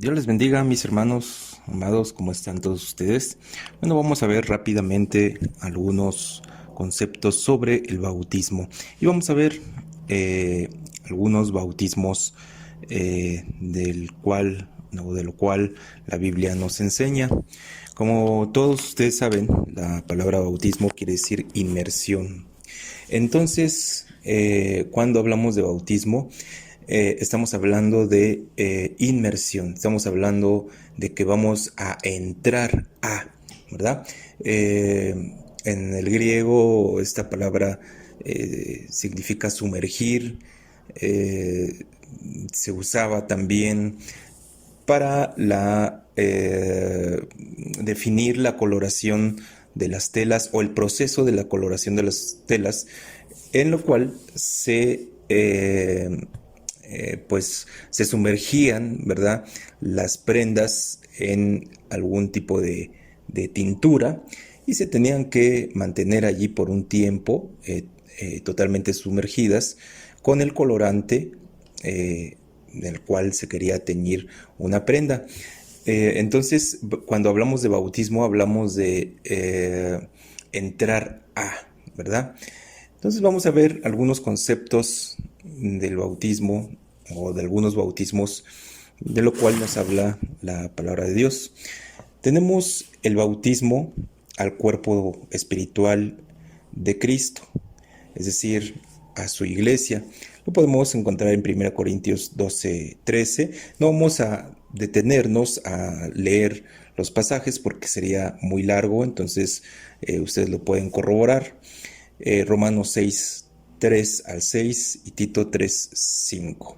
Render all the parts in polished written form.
Dios les bendiga, mis hermanos amados, ¿cómo están todos ustedes? Bueno, vamos a ver rápidamente algunos conceptos sobre el bautismo y vamos a ver algunos bautismos de lo cual la Biblia nos enseña. Como todos ustedes saben, la palabra bautismo quiere decir inmersión. Entonces, cuando hablamos de bautismo, estamos hablando de inmersión, estamos hablando de que vamos a entrar a, ¿verdad? En el griego esta palabra significa sumergir, se usaba también para definir la coloración de las telas o el proceso de la coloración de las telas, en lo cual pues se sumergían, ¿verdad?, las prendas en algún tipo de tintura y se tenían que mantener allí por un tiempo totalmente sumergidas con el colorante del cual se quería teñir una prenda. Entonces, cuando hablamos de bautismo, hablamos de entrar a, ¿verdad? Entonces vamos a ver algunos conceptos del bautismo o de algunos bautismos, de lo cual nos habla la palabra de Dios. Tenemos el bautismo al cuerpo espiritual de Cristo, es decir, a su iglesia. Lo podemos encontrar en 1 Corintios 12:13. No vamos a detenernos a leer los pasajes porque sería muy largo, entonces ustedes lo pueden corroborar. Romanos 6:3 al 6 y Tito 3:5.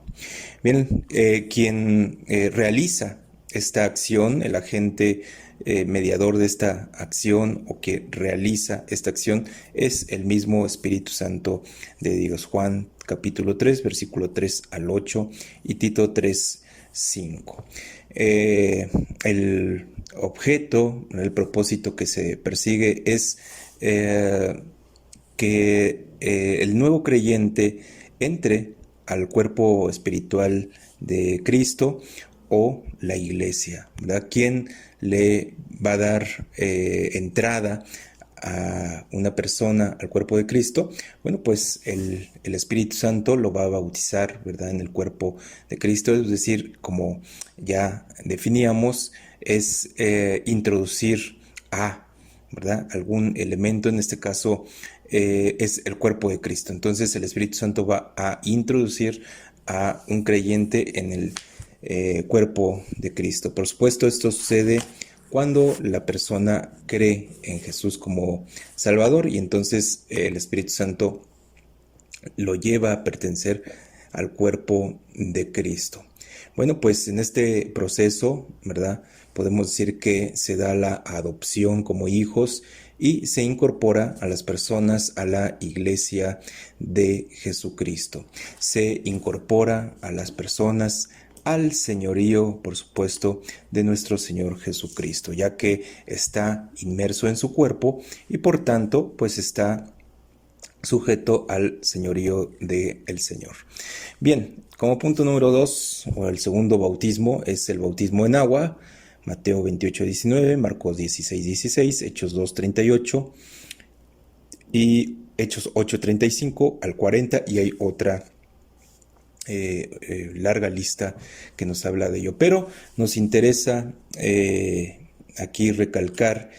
Bien, quien realiza esta acción, el agente mediador de esta acción o que realiza esta acción es el mismo Espíritu Santo de Dios. Juan capítulo 3, versículo 3 al 8 y Tito 3:5. El objeto, el propósito que se persigue es que el nuevo creyente entre al cuerpo espiritual de Cristo o la iglesia, ¿verdad? ¿Quién le va a dar entrada a una persona al cuerpo de Cristo? Bueno, pues el Espíritu Santo lo va a bautizar, ¿verdad?, en el cuerpo de Cristo. Es decir, como ya definíamos, es introducir a, ¿verdad?, algún elemento, en este caso es el cuerpo de Cristo. Entonces el Espíritu Santo va a introducir a un creyente en el cuerpo de Cristo. Por supuesto, esto sucede cuando la persona cree en Jesús como Salvador y entonces el Espíritu Santo lo lleva a pertenecer al cuerpo de Cristo. Bueno, pues en este proceso, ¿verdad?, podemos decir que se da la adopción como hijos y se incorpora a las personas a la iglesia de Jesucristo. Se incorpora a las personas al señorío, por supuesto, de nuestro Señor Jesucristo, ya que está inmerso en su cuerpo y por tanto, pues está sujeto al señorío del Señor. Bien, como punto número 2, o el segundo bautismo, es el bautismo en agua. Mateo 28:19, Marcos 16:16, Hechos 2:38 y Hechos 8:35 al 40, y hay otra larga lista que nos habla de ello. Pero nos interesa aquí recalcar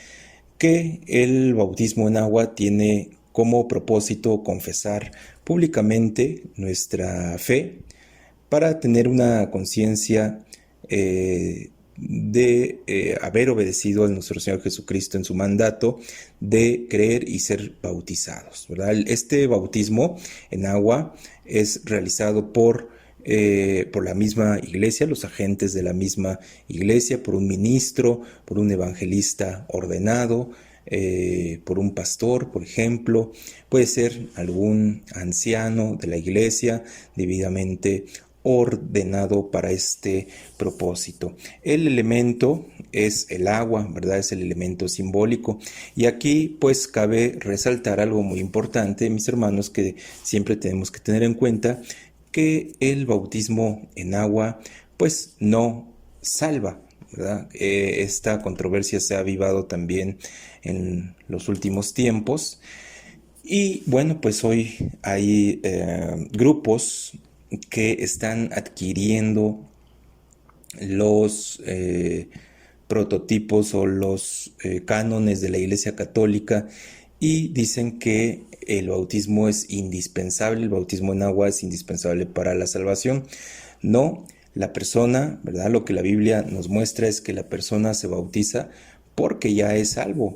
que el bautismo en agua tiene como propósito confesar públicamente nuestra fe para tener una conciencia de haber obedecido a nuestro Señor Jesucristo en su mandato de creer y ser bautizados, ¿verdad? Este bautismo en agua es realizado por la misma iglesia, los agentes de la misma iglesia, por un ministro, por un evangelista ordenado, por un pastor, por ejemplo. Puede ser algún anciano de la iglesia debidamente ordenado para este propósito. El elemento es el agua, ¿verdad? Es el elemento simbólico. Y aquí pues cabe resaltar algo muy importante, mis hermanos, que siempre tenemos que tener en cuenta, que el bautismo en agua pues no salva, ¿verdad? Esta controversia se ha avivado también en los últimos tiempos. Y bueno, pues hoy hay grupos que están adquiriendo los prototipos o los cánones de la Iglesia Católica y dicen que el bautismo es indispensable, el bautismo en agua es indispensable para la salvación. No, la persona, ¿verdad? Lo que la Biblia nos muestra es que la persona se bautiza porque ya es salvo.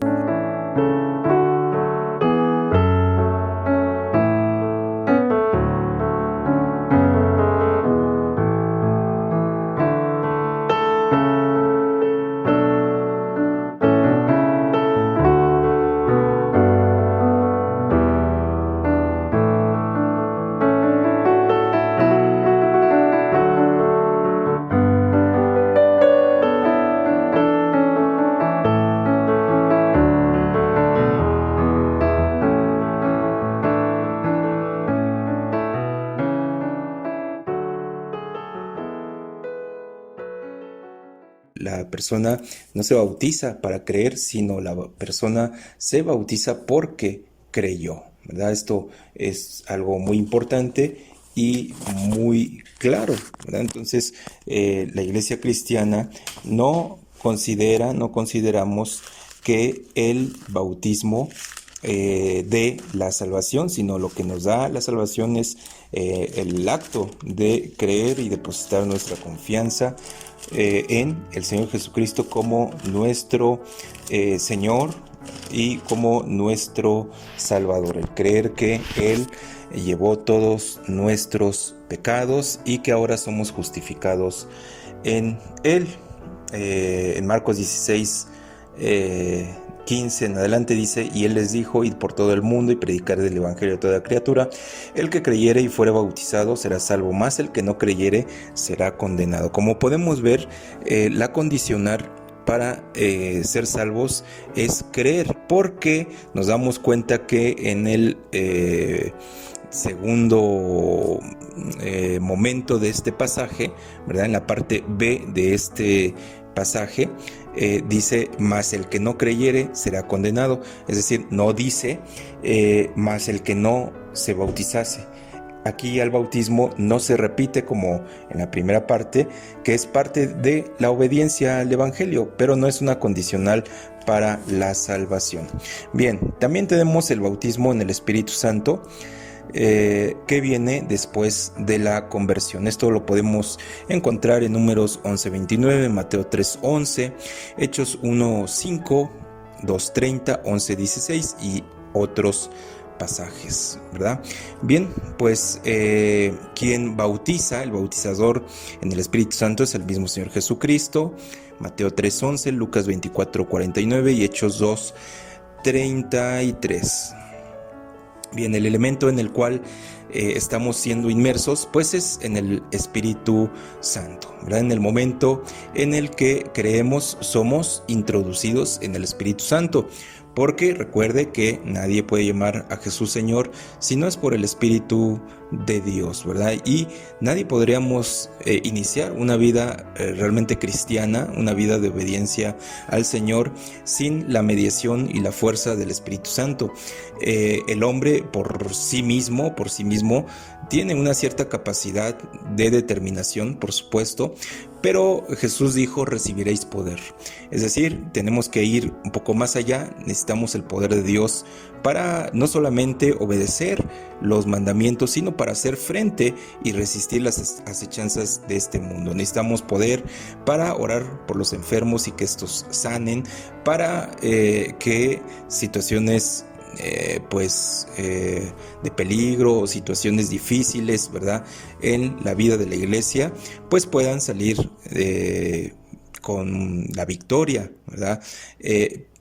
La persona no se bautiza para creer, sino la persona se bautiza porque creyó, ¿verdad? Esto es algo muy importante y muy claro, ¿verdad? Entonces, la Iglesia cristiana no consideramos que el bautismo de la salvación, sino lo que nos da la salvación es el acto de creer y depositar nuestra confianza en el Señor Jesucristo como nuestro Señor y como nuestro Salvador. El creer que Él llevó todos nuestros pecados y que ahora somos justificados en Él. En Marcos 16, 15 en adelante dice: y él les dijo: id por todo el mundo y predicar el evangelio a toda criatura. El que creyere y fuere bautizado será salvo, mas el que no creyere será condenado. Como podemos ver, la condicional para ser salvos es creer, porque nos damos cuenta que en el segundo momento de este pasaje, ¿verdad? En la parte B de este pasaje, dice: mas el que no creyere será condenado. Es decir, no dice mas el que no se bautizase. Aquí el bautismo no se repite como en la primera parte, que es parte de la obediencia al Evangelio, pero no es una condicional para la salvación. Bien, también tenemos el bautismo en el Espíritu Santo, que viene después de la conversión. Esto lo podemos encontrar en Números 11:29, Mateo 3:11, Hechos 1:5, 2:30, 11:16 y otros pasajes, ¿verdad? Bien, pues quien bautiza, el bautizador en el Espíritu Santo, es el mismo Señor Jesucristo. Mateo 3:11, Lucas 24:49 y Hechos 2:33. Bien, el elemento en el cual estamos siendo inmersos, pues es en el Espíritu Santo, ¿verdad? En el momento en el que creemos, somos introducidos en el Espíritu Santo, porque recuerde que nadie puede llamar a Jesús Señor si no es por el Espíritu de Dios, ¿verdad? Y nadie podríamos iniciar una vida realmente cristiana, una vida de obediencia al Señor, sin la mediación y la fuerza del Espíritu Santo. El hombre por sí mismo tiene una cierta capacidad de determinación, por supuesto, pero Jesús dijo: recibiréis poder. Es decir, tenemos que ir un poco más allá. Necesitamos el poder de Dios para no solamente obedecer los mandamientos, sino para hacer frente y resistir las acechanzas de este mundo. Necesitamos poder para orar por los enfermos y que estos sanen, para que situaciones de peligro o situaciones difíciles, ¿verdad?, en la vida de la iglesia, pues puedan salir con la victoria, ¿verdad?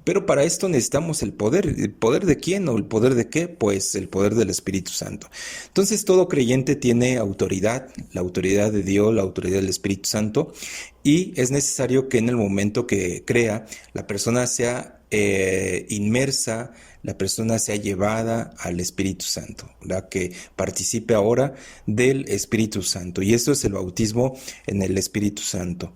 Pero para esto necesitamos el poder. ¿El poder de quién o el poder de qué? Pues el poder del Espíritu Santo. Entonces todo creyente tiene autoridad, la autoridad de Dios, la autoridad del Espíritu Santo, y es necesario que en el momento que crea, la persona sea inmersa, la persona sea llevada al Espíritu Santo, ¿verdad? Que participe ahora del Espíritu Santo. Y esto es el bautismo en el Espíritu Santo.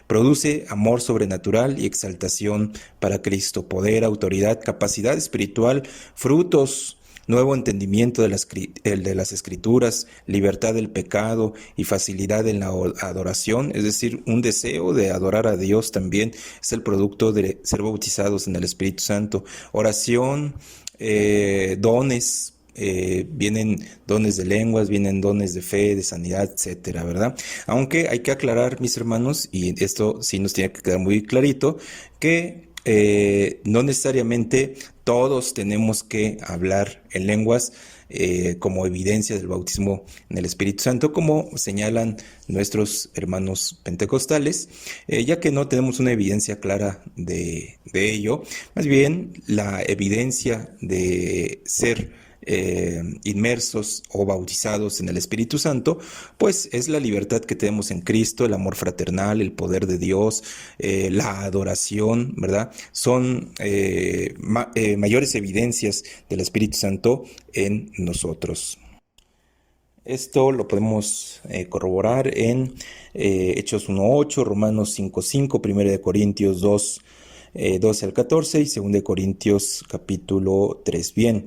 Produce amor sobrenatural y exaltación para Cristo, poder, autoridad, capacidad espiritual, frutos, nuevo entendimiento de las Escrituras, libertad del pecado y facilidad en la adoración, es decir, un deseo de adorar a Dios también es el producto de ser bautizados en el Espíritu Santo. Oración, dones. Vienen dones de lenguas, vienen dones de fe, de sanidad, etcétera, ¿verdad? Aunque hay que aclarar, mis hermanos, y esto sí nos tiene que quedar muy clarito, que no necesariamente todos tenemos que hablar en lenguas como evidencia del bautismo en el Espíritu Santo, como señalan nuestros hermanos pentecostales, ya que no tenemos una evidencia clara de ello. Más bien, la evidencia de ser inmersos o bautizados en el Espíritu Santo, pues es la libertad que tenemos en Cristo, el amor fraternal, el poder de Dios, la adoración, ¿verdad? Son mayores evidencias del Espíritu Santo en nosotros. Esto lo podemos corroborar en Hechos 1:8, Romanos 5:5, 1 Corintios 2, 12 al 14 y 2 Corintios capítulo 3. Bien.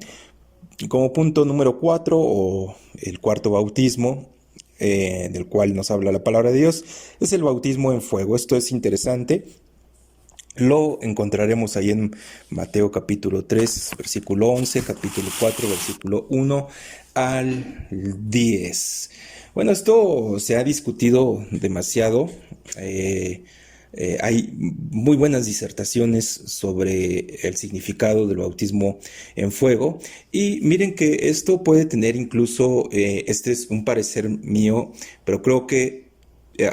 Como punto número 4, o el cuarto bautismo, del cual nos habla la palabra de Dios, es el bautismo en fuego. Esto es interesante. Lo encontraremos ahí en Mateo capítulo 3, versículo 11, capítulo 4, versículo 1 al 10. Bueno, esto se ha discutido demasiado. Hay muy buenas disertaciones sobre el significado del bautismo en fuego, y miren que esto puede tener incluso, este es un parecer mío, pero creo que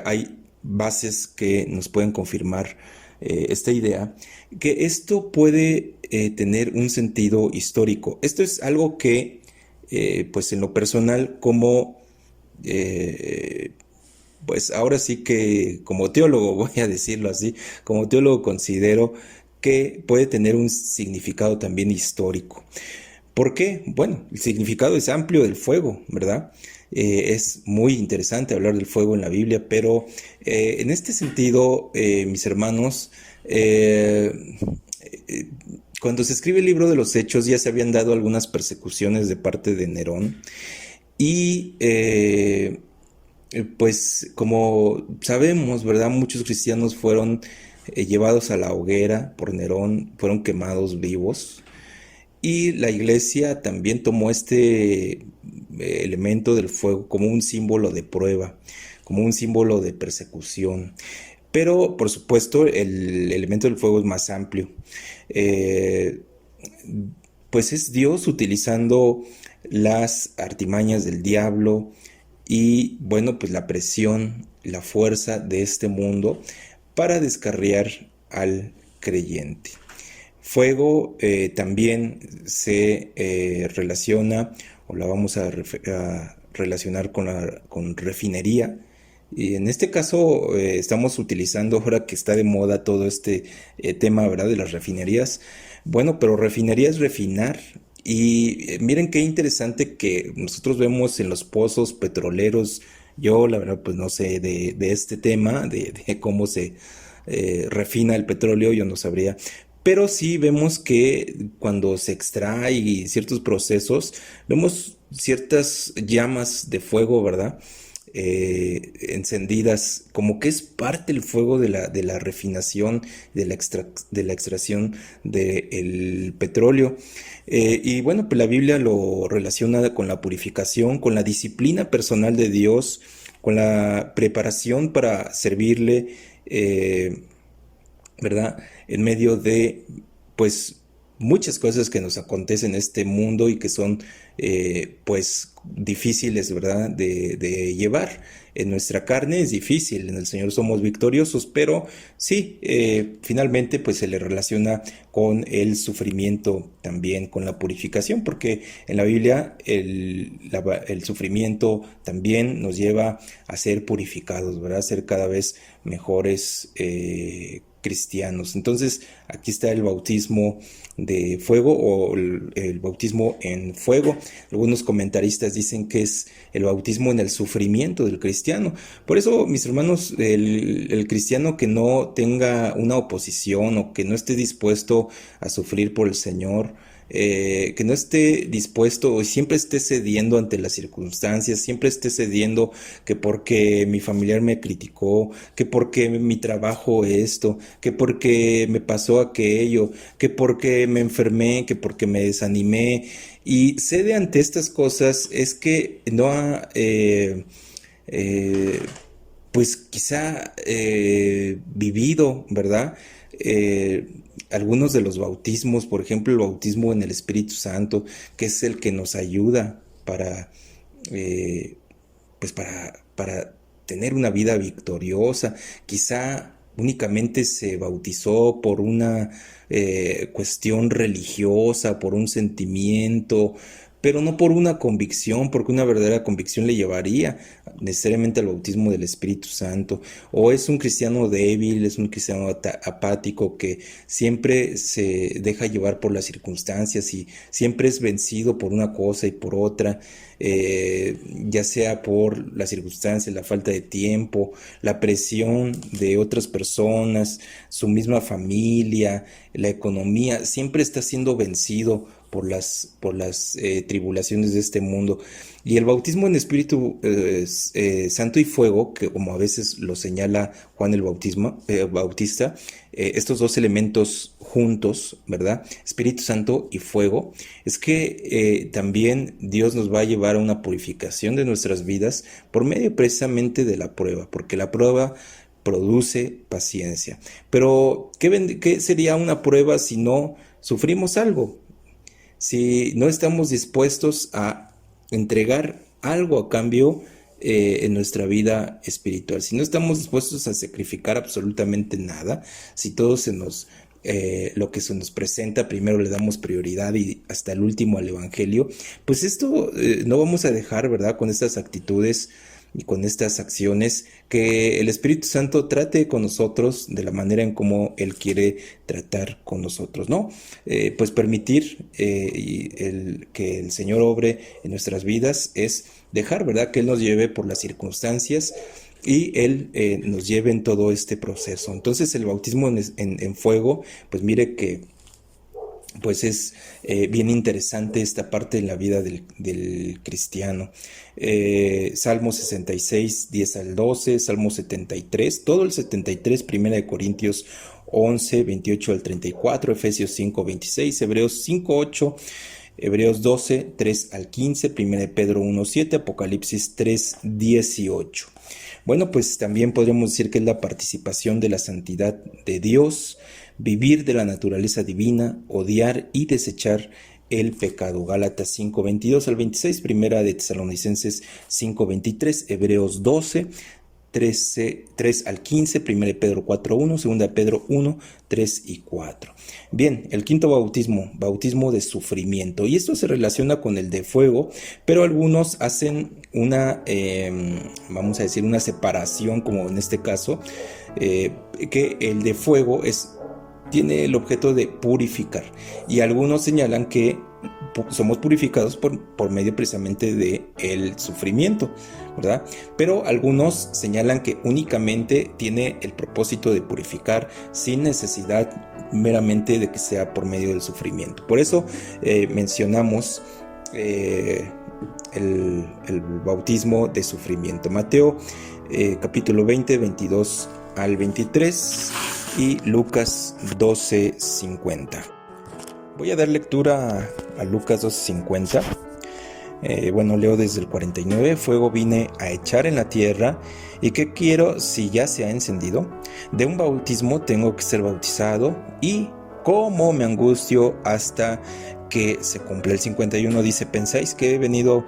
hay bases que nos pueden confirmar esta idea, que esto puede tener un sentido histórico. Esto es algo que, pues en lo personal, como pues ahora sí que como teólogo, voy a decirlo así, como teólogo considero que puede tener un significado también histórico. ¿Por qué? Bueno, el significado es amplio del fuego, ¿verdad? Es muy interesante hablar del fuego en la Biblia, pero en este sentido, mis hermanos, cuando se escribe el libro de los Hechos ya se habían dado algunas persecuciones de parte de Nerón, y pues como sabemos, ¿verdad? Muchos cristianos fueron llevados a la hoguera por Nerón, fueron quemados vivos, y la iglesia también tomó este elemento del fuego como un símbolo de prueba, como un símbolo de persecución. Pero por supuesto el elemento del fuego es más amplio. Pues es Dios utilizando las artimañas del diablo y, bueno, pues la presión, la fuerza de este mundo para descarriar al creyente. Fuego también se relaciona, o la vamos a relacionar con refinería. Y en este caso estamos utilizando, ahora que está de moda todo este tema, ¿verdad?, de las refinerías. Bueno, pero refinería es refinar. Y miren qué interesante que nosotros vemos en los pozos petroleros. Yo la verdad pues no sé de este tema, de cómo se refina el petróleo, yo no sabría. pero sí vemos que cuando se extrae ciertos procesos, vemos ciertas llamas de fuego, ¿verdad? Encendidas, como que es parte del fuego de la refinación, de la extracción del petróleo. Y bueno, pues la Biblia lo relaciona con la purificación, con la disciplina personal de Dios, con la preparación para servirle, ¿verdad? En medio de, pues, muchas cosas que nos acontecen en este mundo y que son, pues, difíciles, ¿verdad? De llevar. En nuestra carne es difícil, en el Señor somos victoriosos, pero sí, finalmente, pues, se le relaciona con el sufrimiento también, con la purificación, porque en la Biblia el sufrimiento también nos lleva a ser purificados, ¿verdad? A ser cada vez mejores cristianos. Entonces, aquí está el bautismo de fuego o el bautismo en fuego. Algunos comentaristas dicen que es el bautismo en el sufrimiento del cristiano. Por eso, mis hermanos, el cristiano que no tenga una oposición o que no esté dispuesto a sufrir por el Señor, que no esté dispuesto o siempre esté cediendo ante las circunstancias, siempre esté cediendo que porque mi familiar me criticó, que porque mi trabajo esto, que porque me pasó aquello, que porque me enfermé, que porque me desanimé y cede ante estas cosas, es que no ha eh, pues quizá vivido, ¿verdad? Algunos de los bautismos, por ejemplo, el bautismo en el Espíritu Santo, que es el que nos ayuda para, eh, pues para tener una vida victoriosa. Quizá únicamente se bautizó por una cuestión religiosa, por un sentimiento, pero no por una convicción, porque una verdadera convicción le llevaría necesariamente al bautismo del Espíritu Santo. O es un cristiano débil, es un cristiano apático que siempre se deja llevar por las circunstancias y siempre es vencido por una cosa y por otra, ya sea por las circunstancias, la falta de tiempo, la presión de otras personas, su misma familia, la economía, siempre está siendo vencido por las tribulaciones de este mundo. Y el bautismo en Espíritu Santo y fuego, que como a veces lo señala Juan el Bautista, estos dos elementos juntos, ¿verdad? Espíritu Santo y fuego, es que también Dios nos va a llevar a una purificación de nuestras vidas por medio precisamente de la prueba, porque la prueba produce paciencia. Pero, ¿qué sería una prueba si no sufrimos algo? Si no estamos dispuestos a entregar algo a cambio en nuestra vida espiritual, si no estamos dispuestos a sacrificar absolutamente nada, si todo lo que se nos presenta, primero le damos prioridad y hasta el último al Evangelio, pues esto no vamos a dejar, ¿verdad? Con estas actitudes y con estas acciones, que el Espíritu Santo trate con nosotros de la manera en cómo Él quiere tratar con nosotros, ¿no? Pues permitir que el Señor obre en nuestras vidas es dejar, ¿verdad? Que Él nos lleve por las circunstancias y Él nos lleve en todo este proceso. Entonces el bautismo en fuego, pues mire que pues es bien interesante esta parte de la vida del cristiano. Salmo 66, 10 al 12, Salmo 73, todo el 73, Primera de Corintios 11, 28 al 34, Efesios 5, 26, Hebreos 5, 8, Hebreos 12, 3 al 15, Primera de Pedro 1, 7, Apocalipsis 3, 18. Bueno, pues también podríamos decir que es la participación de la santidad de Dios, vivir de la naturaleza divina, odiar y desechar el pecado. Gálatas 5, 22 al 26, Primera de Tesalonicenses 5, 23, Hebreos 12, 3 al 15, 1 de Pedro 4, 1, 2 de Pedro 1, 3 y 4. Bien, el quinto bautismo, bautismo de sufrimiento. Y esto se relaciona con el de fuego, pero algunos hacen vamos a decir, una separación, como en este caso, que el de fuego es tiene el objeto de purificar, y algunos señalan que somos purificados por medio precisamente de el sufrimiento, ¿verdad? Pero algunos señalan que únicamente tiene el propósito de purificar sin necesidad meramente de que sea por medio del sufrimiento. Por eso mencionamos el bautismo de sufrimiento. Mateo capítulo 20, 22 al 23 y Lucas 12, 50. Voy a dar lectura a Lucas 12:50. Leo desde el 49. Fuego vine a echar en la tierra, ¿y qué quiero si ya se ha encendido? De un bautismo tengo que ser bautizado, y cómo me angustio hasta que se cumple. El 51 dice: ¿pensáis que he venido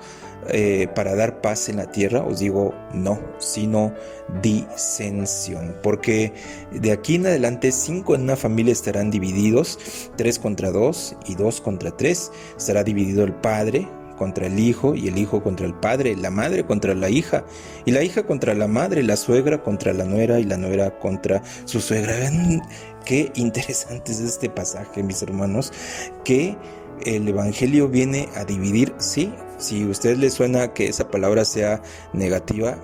para dar paz en la tierra? Os digo, no, sino disensión, porque de aquí en adelante 5 en una familia estarán divididos, 3 contra 2 y 2 contra 3. Estará dividido el padre contra el hijo, y el hijo contra el padre, la madre contra la hija, y la hija contra la madre, la suegra contra la nuera, y la nuera contra su suegra. Vean qué interesante es este pasaje, mis hermanos, que el evangelio viene a dividir. Sí, si a usted le suena que esa palabra sea negativa,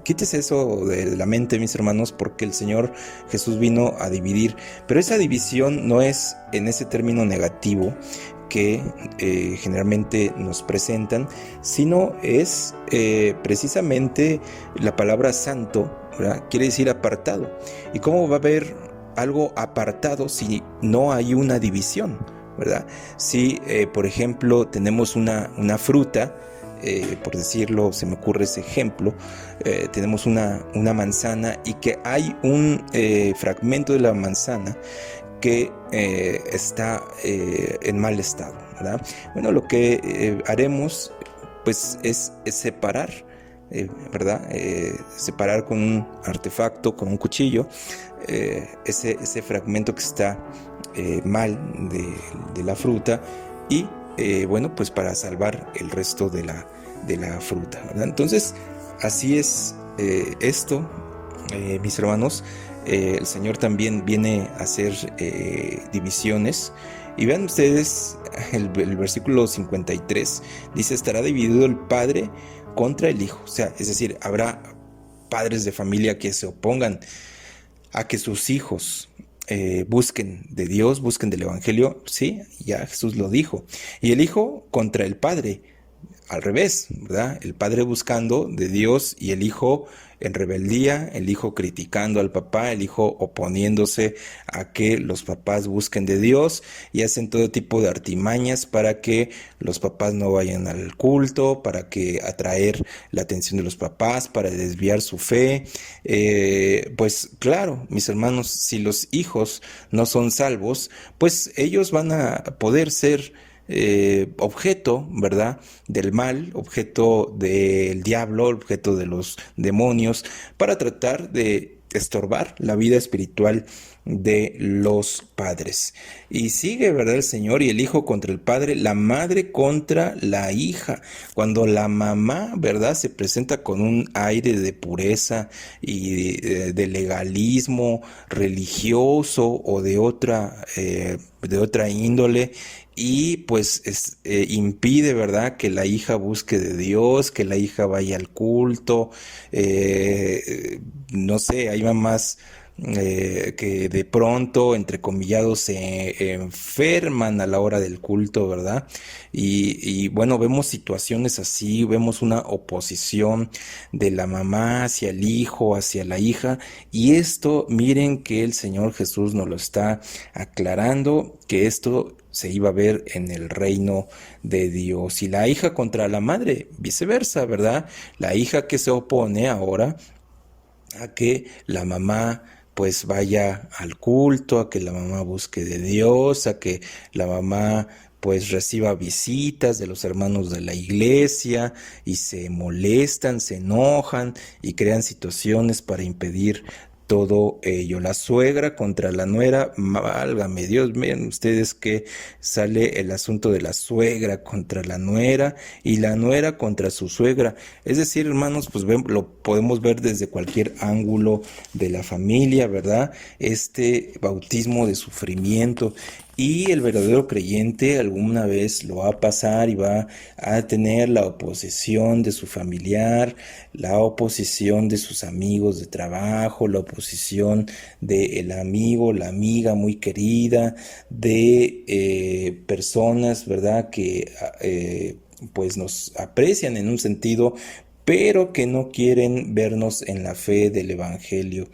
quítese eso de la mente, mis hermanos, porque el Señor Jesús vino a dividir, pero esa división no es en ese término negativo que generalmente nos presentan, sino es precisamente la palabra santo, ¿verdad? Quiere decir apartado. ¿Y cómo va a haber algo apartado si no hay una división, ¿verdad? Si, por ejemplo, tenemos una fruta, por decirlo, se me ocurre ese ejemplo, tenemos una manzana, y que hay un fragmento de la manzana que está en mal estado, ¿verdad? Bueno, lo que haremos pues es separar, ¿verdad? Separar con un artefacto, con un cuchillo, ese fragmento que está mal de la fruta, y pues para salvar el resto de la fruta, ¿verdad? Entonces, así es esto, mis hermanos. El Señor también viene a hacer divisiones. Y vean ustedes el versículo 53, dice: estará dividido el padre contra el hijo. O sea, es decir, habrá padres de familia que se opongan a que sus hijos busquen de Dios, busquen del evangelio. Sí, ya Jesús lo dijo. Y el hijo contra el padre, al revés, ¿verdad? El padre buscando de Dios y el hijo en rebeldía, el hijo criticando al papá, el hijo oponiéndose a que los papás busquen de Dios, y hacen todo tipo de artimañas para que los papás no vayan al culto, para que atraer la atención de los papás, para desviar su fe. Pues claro, mis hermanos, si los hijos no son salvos, pues ellos van a poder ser objeto, ¿verdad?, del mal, objeto del diablo, objeto de los demonios, para tratar de estorbar la vida espiritual de los padres. Y sigue, ¿verdad?, el Señor: y el hijo contra el padre, la madre contra la hija. Cuando la mamá, ¿verdad?, se presenta con un aire de pureza y de legalismo religioso o de otra índole, y pues impide, ¿verdad?, que la hija busque de Dios, que la hija vaya al culto. No sé, hay mamás que de pronto, entrecomillados, se enferman a la hora del culto, ¿verdad? Y bueno, vemos situaciones así, vemos una oposición de la mamá hacia el hijo, hacia la hija, y esto, miren que el Señor Jesús nos lo está aclarando, que esto se iba a ver en el reino de Dios. Y la hija contra la madre, viceversa, ¿verdad? La hija que se opone ahora a que la mamá pues vaya al culto, a que la mamá busque de Dios, a que la mamá pues reciba visitas de los hermanos de la iglesia, y se molestan, se enojan y crean situaciones para impedir todo ello. La suegra contra la nuera, válgame Dios, miren ustedes que sale el asunto de la suegra contra la nuera y la nuera contra su suegra. Es decir, hermanos, pues lo podemos ver desde cualquier ángulo de la familia, ¿verdad? Este bautismo de sufrimiento. Y el verdadero creyente alguna vez lo va a pasar y va a tener la oposición de su familiar, la oposición de sus amigos de trabajo, la oposición del amigo, la amiga muy querida, de personas, ¿verdad? Que pues nos aprecian en un sentido, pero que no quieren vernos en la fe del Evangelio.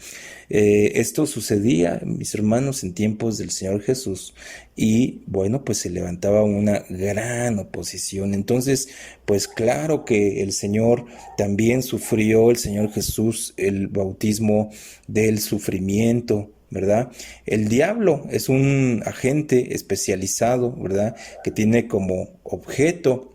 Esto sucedía, mis hermanos, en tiempos del Señor Jesús y bueno, pues se levantaba una gran oposición. Entonces, pues claro que el Señor también sufrió, el Señor Jesús, el bautismo del sufrimiento, ¿verdad? El diablo es un agente especializado, ¿verdad? Que tiene como objeto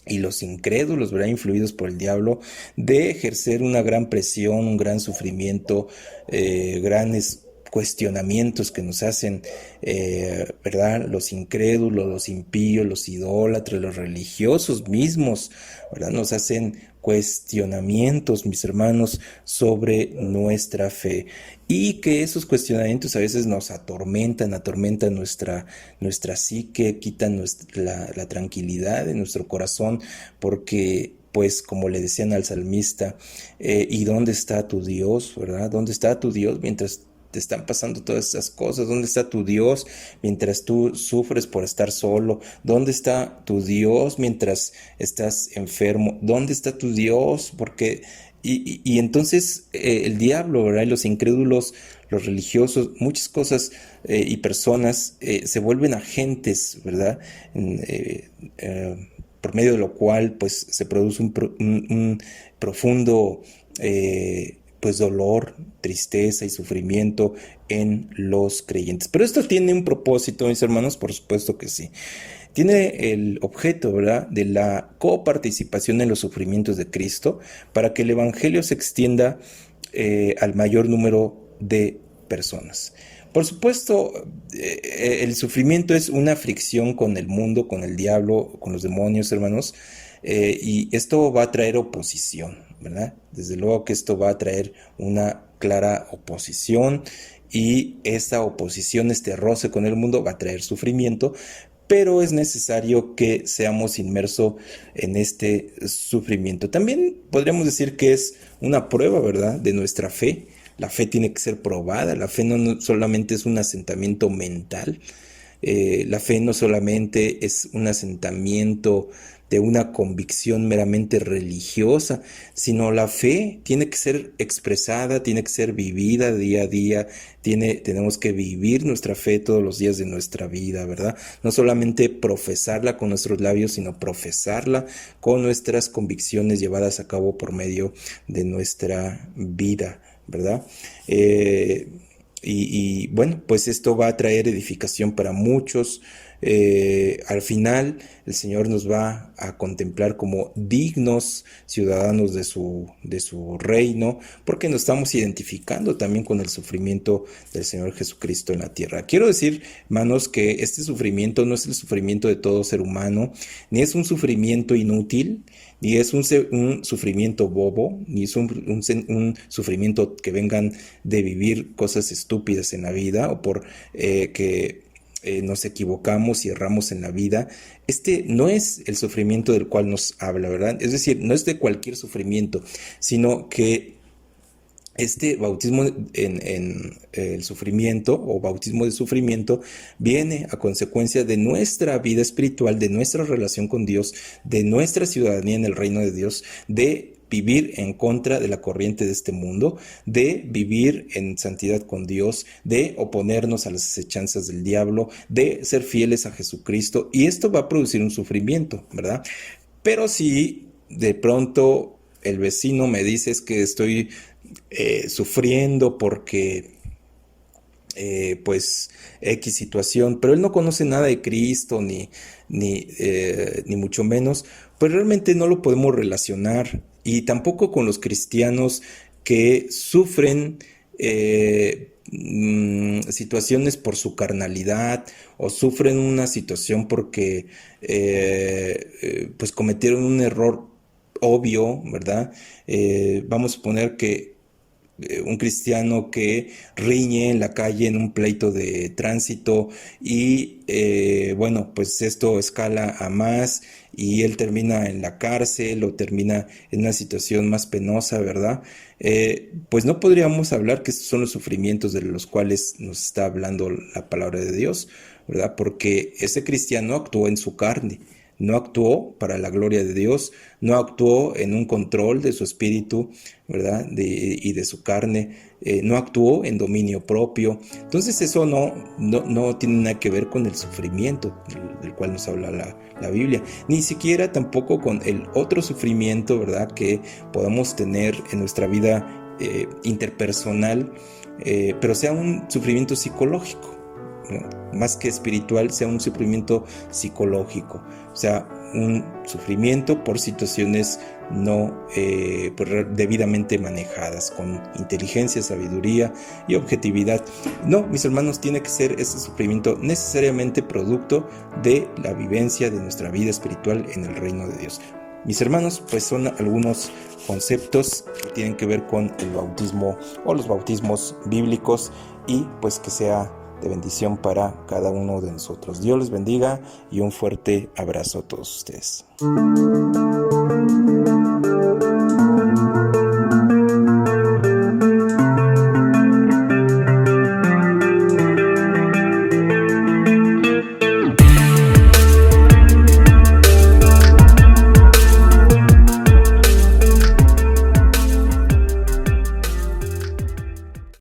y los incrédulos, ¿verdad?, influidos por el diablo, de ejercer una gran presión, un gran sufrimiento, grandes cuestionamientos que nos hacen, ¿verdad?, los incrédulos, los impíos, los idólatras, los religiosos mismos, ¿verdad?, nos hacen cuestionamientos, mis hermanos, sobre nuestra fe, y que esos cuestionamientos a veces nos atormentan nuestra psique, quitan la tranquilidad de nuestro corazón, porque pues como le decían al salmista, ¿y dónde está tu Dios, verdad? ¿Dónde está tu Dios mientras te están pasando todas esas cosas? ¿Dónde está tu Dios mientras tú sufres por estar solo? ¿Dónde está tu Dios mientras estás enfermo? ¿Dónde está tu Dios? Porque y entonces el diablo, ¿verdad? Y los incrédulos, los religiosos, muchas cosas y personas se vuelven agentes, ¿verdad? Por medio de lo cual pues se produce un profundo pues dolor, tristeza y sufrimiento en los creyentes. Pero esto tiene un propósito, mis hermanos, por supuesto que sí. Tiene el objeto, ¿verdad?, de la coparticipación en los sufrimientos de Cristo para que el Evangelio se extienda al mayor número de personas. Por supuesto, el sufrimiento es una fricción con el mundo, con el diablo, con los demonios, hermanos, y esto va a traer oposición, ¿verdad? Desde luego que esto va a traer una clara oposición y esta oposición, este roce con el mundo va a traer sufrimiento, pero es necesario que seamos inmersos en este sufrimiento. También podríamos decir que es una prueba, ¿verdad?, de nuestra fe. La fe tiene que ser probada, la fe no solamente es un asentamiento mental, la fe no solamente es un asentamiento de una convicción meramente religiosa, sino la fe tiene que ser expresada, tiene que ser vivida día a día, tenemos que vivir nuestra fe todos los días de nuestra vida, ¿verdad? No solamente profesarla con nuestros labios, sino profesarla con nuestras convicciones llevadas a cabo por medio de nuestra vida, ¿verdad? Bueno, pues esto va a traer edificación para muchos. Al final el Señor nos va a contemplar como dignos ciudadanos de su reino, porque nos estamos identificando también con el sufrimiento del Señor Jesucristo en la tierra. Quiero decir, hermanos, que este sufrimiento no es el sufrimiento de todo ser humano, ni es un sufrimiento inútil, ni es un sufrimiento bobo, ni es un sufrimiento que vengan de vivir cosas estúpidas en la vida o por que nos equivocamos y erramos en la vida. Este no es el sufrimiento del cual nos habla, ¿verdad? Es decir, no es de cualquier sufrimiento, sino que este bautismo en el sufrimiento o bautismo de sufrimiento viene a consecuencia de nuestra vida espiritual, de nuestra relación con Dios, de nuestra ciudadanía en el reino de Dios, de vivir en contra de la corriente de este mundo, de vivir en santidad con Dios, de oponernos a las acechanzas del diablo, de ser fieles a Jesucristo, y esto va a producir un sufrimiento, ¿verdad? Pero si de pronto el vecino me dice es que estoy sufriendo porque pues X situación, pero él no conoce nada de Cristo ni mucho menos, pues realmente no lo podemos relacionar, y tampoco con los cristianos que sufren situaciones por su carnalidad o sufren una situación porque pues cometieron un error obvio, ¿verdad? Vamos a suponer que un cristiano que riñe en la calle en un pleito de tránsito y bueno, pues esto escala a más y él termina en la cárcel o termina en una situación más penosa, ¿verdad? Pues no podríamos hablar que estos son los sufrimientos de los cuales nos está hablando la palabra de Dios, ¿verdad? Porque ese cristiano actuó en su carne, no actuó para la gloria de Dios, no actuó en un control de su espíritu, ¿verdad? Y de su carne, no actuó en dominio propio. Entonces eso no tiene nada que ver con el sufrimiento del cual nos habla la Biblia, ni siquiera tampoco con el otro sufrimiento, ¿verdad? Que podamos tener en nuestra vida interpersonal, pero sea un sufrimiento psicológico, ¿no? Más que espiritual, sea un sufrimiento psicológico, o sea, un sufrimiento por situaciones no pues, debidamente manejadas, con inteligencia, sabiduría y objetividad. No, mis hermanos, tiene que ser ese sufrimiento necesariamente producto de la vivencia de nuestra vida espiritual en el reino de Dios. Mis hermanos, pues son algunos conceptos que tienen que ver con el bautismo o los bautismos bíblicos y pues que sea de bendición para cada uno de nosotros. Dios les bendiga y un fuerte abrazo a todos ustedes.